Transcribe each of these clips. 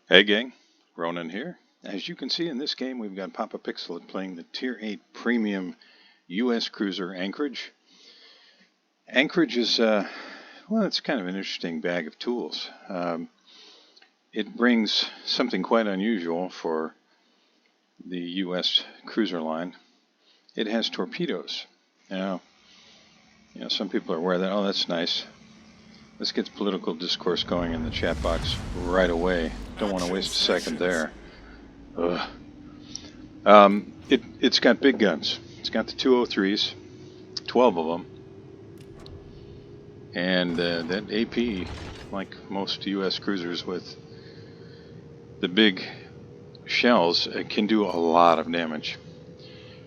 Hey gang, Ronan here. As you can see in this game, we've got Papa Pixelet playing the Tier 8 Premium U.S. Cruiser Anchorage. Anchorage is, well, it's kind of an interesting bag of tools. It brings something quite unusual for the U.S. cruiser line. It has torpedoes. Now, some people are aware that, oh, that's nice. This gets political discourse going in the chat box right away. Don't want to waste a second there. Ugh. It's got big guns. It's got the 203s, 12 of them, and that AP, like most U.S. cruisers with the big shells, it can do a lot of damage.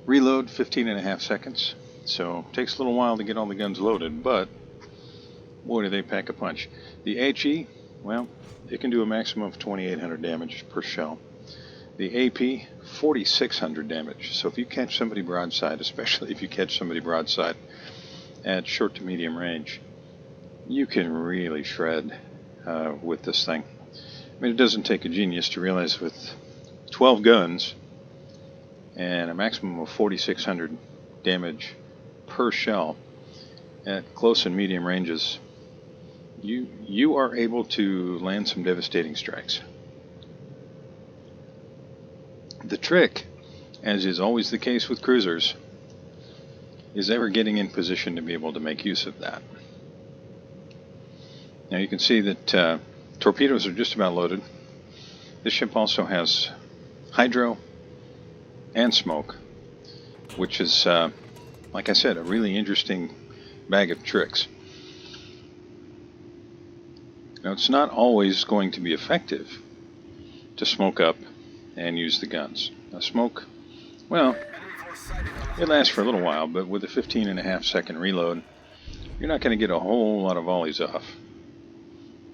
Reload 15.5 seconds, so it takes a little while to get all the guns loaded, but boy, do they pack a punch. The HE, well, it can do a maximum of 2,800 damage per shell. The AP, 4,600 damage. So if you catch somebody broadside, especially if you catch somebody broadside at short to medium range, you can really shred with this thing. I mean, it doesn't take a genius to realize with 12 guns and a maximum of 4,600 damage per shell at close and medium ranges, you are able to land some devastating strikes. The trick, as is always the case with cruisers, is ever getting in position to be able to make use of that. Now you can see that torpedoes are just about loaded. This ship also has hydro and smoke, which is, like I said, a really interesting bag of tricks. Now it's not always going to be effective to smoke up and use the guns. Now smoke, well, it lasts for a little while, but with a 15.5 second reload, you're not going to get a whole lot of volleys off.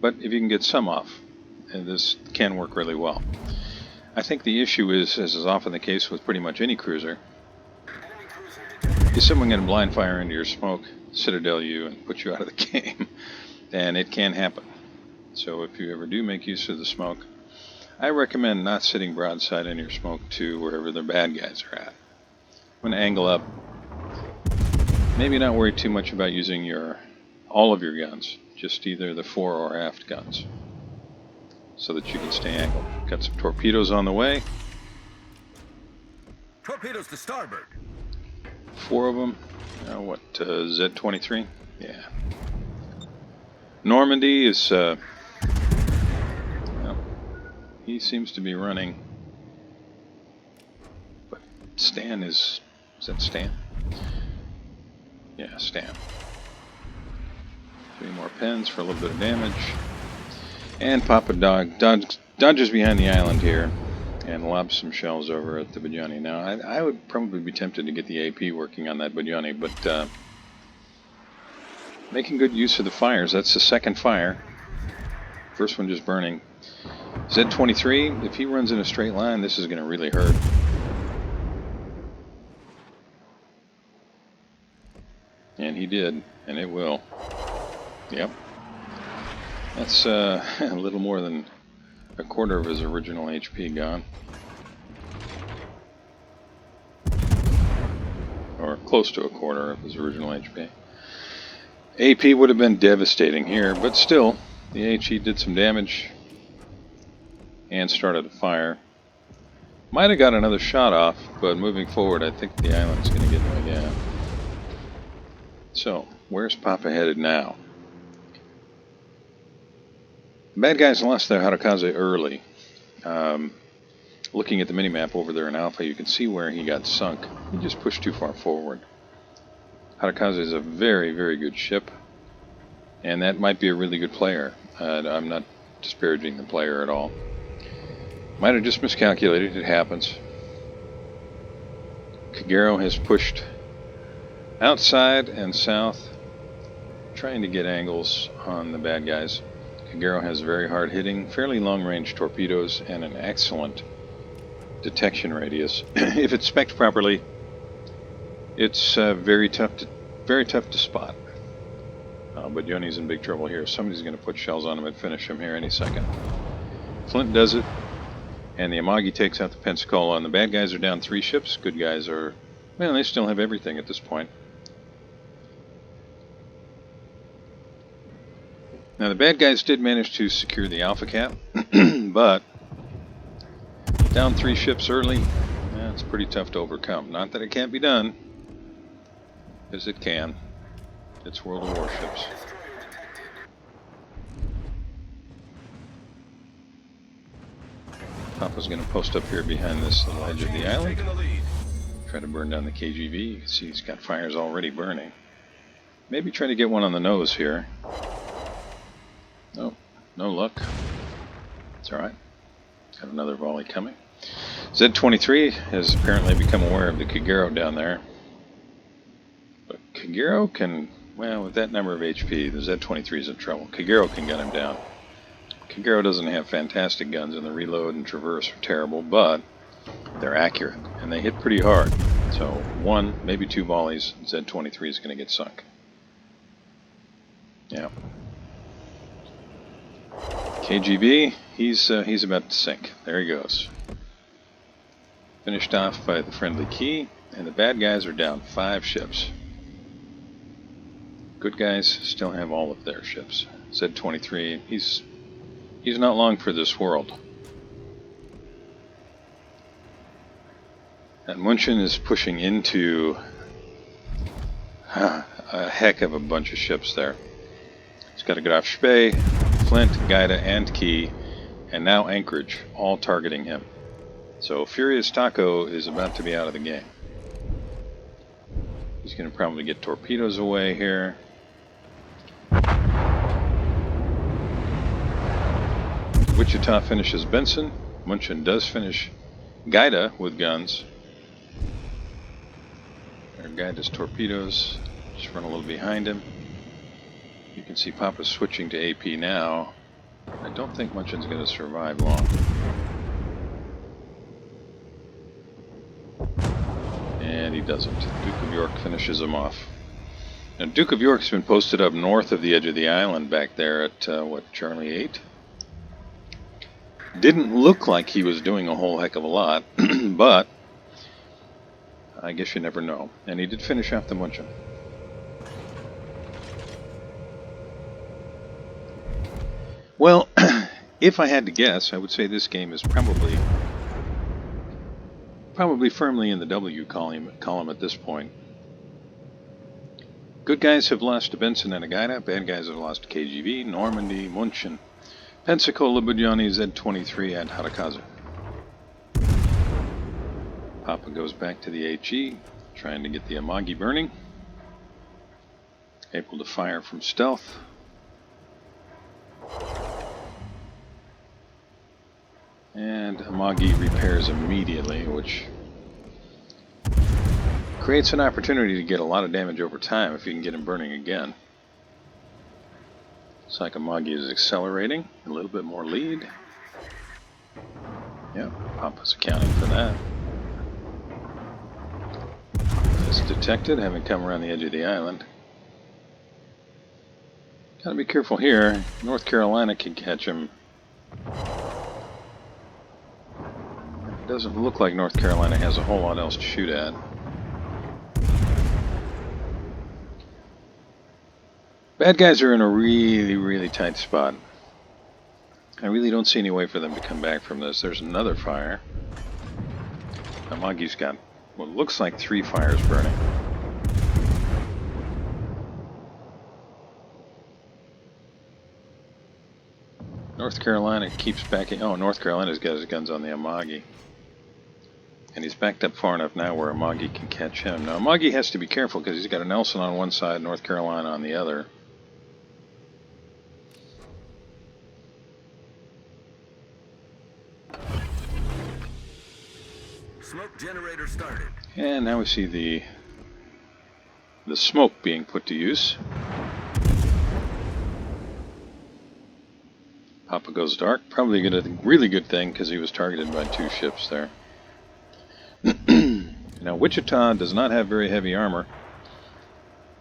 But if you can get some off, this can work really well. I think the issue is, as is often the case with pretty much any cruiser, is someone going to blind fire into your smoke, citadel you, and put you out of the game. And it can happen. So if you ever do make use of the smoke, I recommend not sitting broadside in your smoke to wherever the bad guys are at. I'm going to angle up. Maybe not worry too much about using all of your guns, just either the fore or aft guns, so that you can stay angled. Got some torpedoes on the way. Torpedoes to starboard. 4 of them. Z-23? Yeah. Normandy is, he seems to be running. But Stan is that Stan? Yeah, Stan. 3 more pens for a little bit of damage. And Papa dodges behind the island here and lobs some shells over at the Bajani. Now, I would probably be tempted to get the AP working on that Bajani, but making good use of the fires. That's the second fire. First one just burning. Z-23, if he runs in a straight line, this is going to really hurt. And he did, and it will. Yep. That's a little more than a quarter of his original HP gone. Or close to a quarter of his original HP. AP would have been devastating here, but still, the HE did some damage and started a fire. Might have got another shot off, but moving forward, I think the island's going to get him again. So, where's Papa headed now? The bad guys lost their Harakaze early. Looking at the minimap over there in Alpha, you can see where he got sunk. He just pushed too far forward. Harakaze is a very, very good ship, and that might be a really good player. I'm not disparaging the player at all. Might have just miscalculated. It happens. Kagero has pushed outside and south, trying to get angles on the bad guys. Kagero has very hard hitting, fairly long range torpedoes, and an excellent detection radius. If it's spec'd properly, it's very tough to spot. But Yoni's in big trouble here. Somebody's going to put shells on him and finish him here any second. Flint does it, and the Amagi takes out the Pensacola, and the bad guys are down 3 ships. Good guys are, well, they still have everything at this point. Now the bad guys did manage to secure the Alpha Cap, but down 3 ships early, it's pretty tough to overcome. Not that it can't be done, because it can. It's World of Warships. Papa's going to post up here behind this little edge of the island. Try to burn down the KGB. You can see he's got fires already burning. Maybe try to get one on the nose here. Nope, no luck. It's alright. Got another volley coming. Z-23 has apparently become aware of the Kagero down there. But Kagero can, well, with that number of HP, the Z-23 is in trouble. Kagero can gun him down. Kagero doesn't have fantastic guns, and the reload and traverse are terrible, but they're accurate, and they hit pretty hard. So 1, maybe 2 volleys, Z-23 is going to get sunk. Yeah. KGB, he's about to sink. There he goes. Finished off by the friendly key, and the bad guys are down 5 ships. Good guys still have all of their ships. Z-23, he's not long for this world. And Munchen is pushing into a heck of a bunch of ships there. He's got a Graf Spee, Flint, Gaida, and Key, and now Anchorage, all targeting him. So Furious Taco is about to be out of the game. He's going to probably get torpedoes away here. Wichita finishes Benson. Munchen does finish Gaida with guns. There, Gaida's torpedoes. Just run a little behind him. You can see Papa's switching to AP now. I don't think Munchen's going to survive long. And he doesn't. Duke of York finishes him off. Now, Duke of York's been posted up north of the edge of the island back there at, Charlie 8? Didn't look like he was doing a whole heck of a lot, but I guess you never know. And he did finish off the Munchen. Well, if I had to guess, I would say this game is probably firmly in the W column at this point. Good guys have lost to Benson and Gaida. Bad guys have lost to KGB, Normandy, Munchen, Pensacola, Budyani, Z-23, and Harakazu. Papa goes back to the HE, trying to get the Amagi burning. Able to fire from stealth. And Amagi repairs immediately, which creates an opportunity to get a lot of damage over time if you can get him burning again. Looks like Amagi is accelerating. A little bit more lead. Yep, Papa's accounting for that. It's detected, having come around the edge of the island. Gotta be careful here. North Carolina can catch him. It doesn't look like North Carolina has a whole lot else to shoot at. Bad guys are in a really, really tight spot. I really don't see any way for them to come back from this. There's another fire. Amagi's got what looks like 3 fires burning. North Carolina keeps backing. Oh, North Carolina's got his guns on the Amagi. And he's backed up far enough now where Amagi can catch him. Now, Amagi has to be careful because he's got a Nelson on one side, North Carolina on the other. Smoke generator started. And now we see the smoke being put to use. Papa goes dark. Probably a really good thing because he was targeted by 2 ships there. Now Wichita does not have very heavy armor.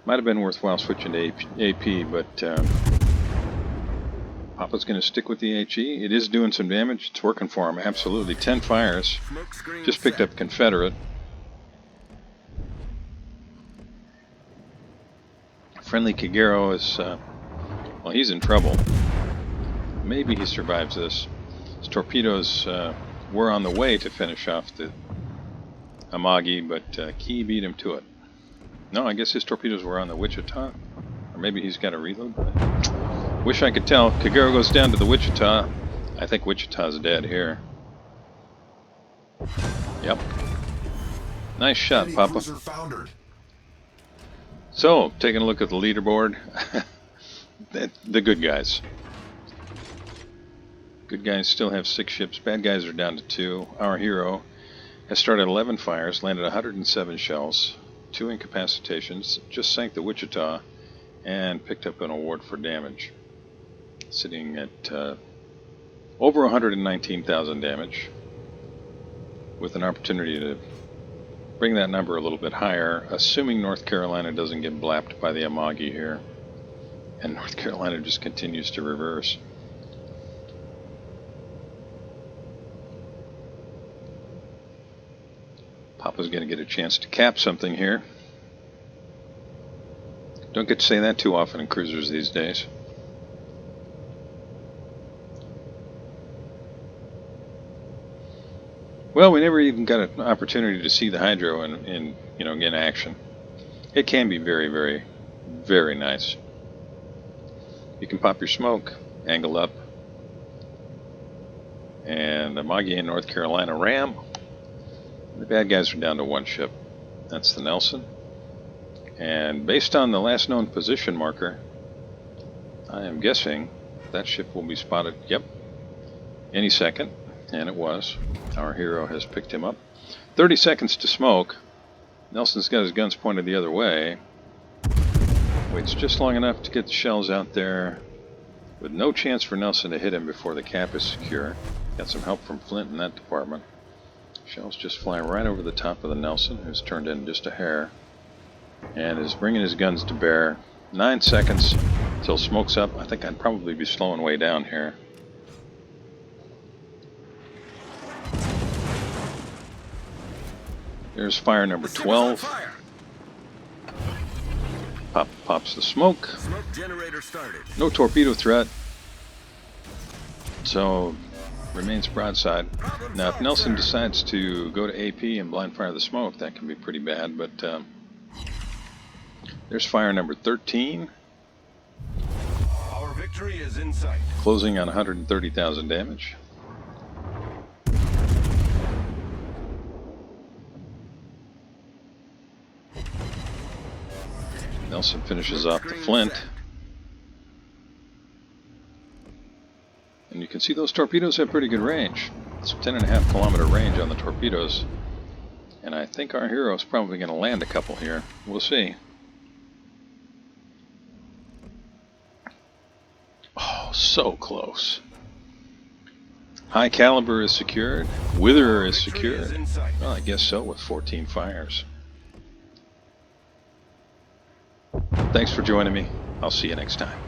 Might have been worthwhile switching to AP, but Papa's going to stick with the HE. It is doing some damage. It's working for him. Absolutely. 10 fires. Smoke screen Just picked set. up Confederate. Friendly Kagero is, well, he's in trouble. Maybe he survives this. His torpedoes were on the way to finish off the Amagi, but Key beat him to it. No, I guess his torpedoes were on the Wichita. Or maybe he's got a reload. Wish I could tell. Kagero goes down to the Wichita. I think Wichita's dead here. Yep. Nice shot, Enemy Papa. cruiser foundered. So, taking a look at the leaderboard. The good guys. Good guys still have 6 ships. Bad guys are down to 2. Our hero has started 11 fires, landed 107 shells, 2 incapacitations, just sank the Wichita, and picked up an award for damage. Sitting at over 119,000 damage, with an opportunity to bring that number a little bit higher, assuming North Carolina doesn't get blapped by the Amagi here, and North Carolina just continues to reverse. Papa's going to get a chance to cap something here. Don't get to say that too often in cruisers these days. Well, we never even got an opportunity to see the hydro in action. It can be very, very, very nice. You can pop your smoke, angle up, and Amagi in North Carolina ram. The bad guys are down to 1 ship. That's the Nelson. And based on the last known position marker, I am guessing that ship will be spotted, yep, any second. And it was. Our hero has picked him up. 30 seconds to smoke. Nelson's got his guns pointed the other way. Waits just long enough to get the shells out there, with no chance for Nelson to hit him before the cap is secure. Got some help from Flint in that department. Shells just fly right over the top of the Nelson, who's turned in just a hair, and is bringing his guns to bear. 9 seconds till smoke's up. I think I'd probably be slowing way down here. There's fire number 12. Pops the smoke. Smoke generator started. No torpedo threat. So, remains broadside. Now, if Nelson decides to go to AP and blind fire the smoke, that can be pretty bad, but there's fire number 13. Our victory is in sight. Closing on 130,000 damage. Nelson finishes off the Flint. And you can see those torpedoes have pretty good range. It's a 10.5 kilometer range on the torpedoes. And I think our hero is probably going to land a couple here. We'll see. Oh, so close. High caliber is secured. Witherer is secured. Well, I guess so, with 14 fires. Thanks for joining me. I'll see you next time.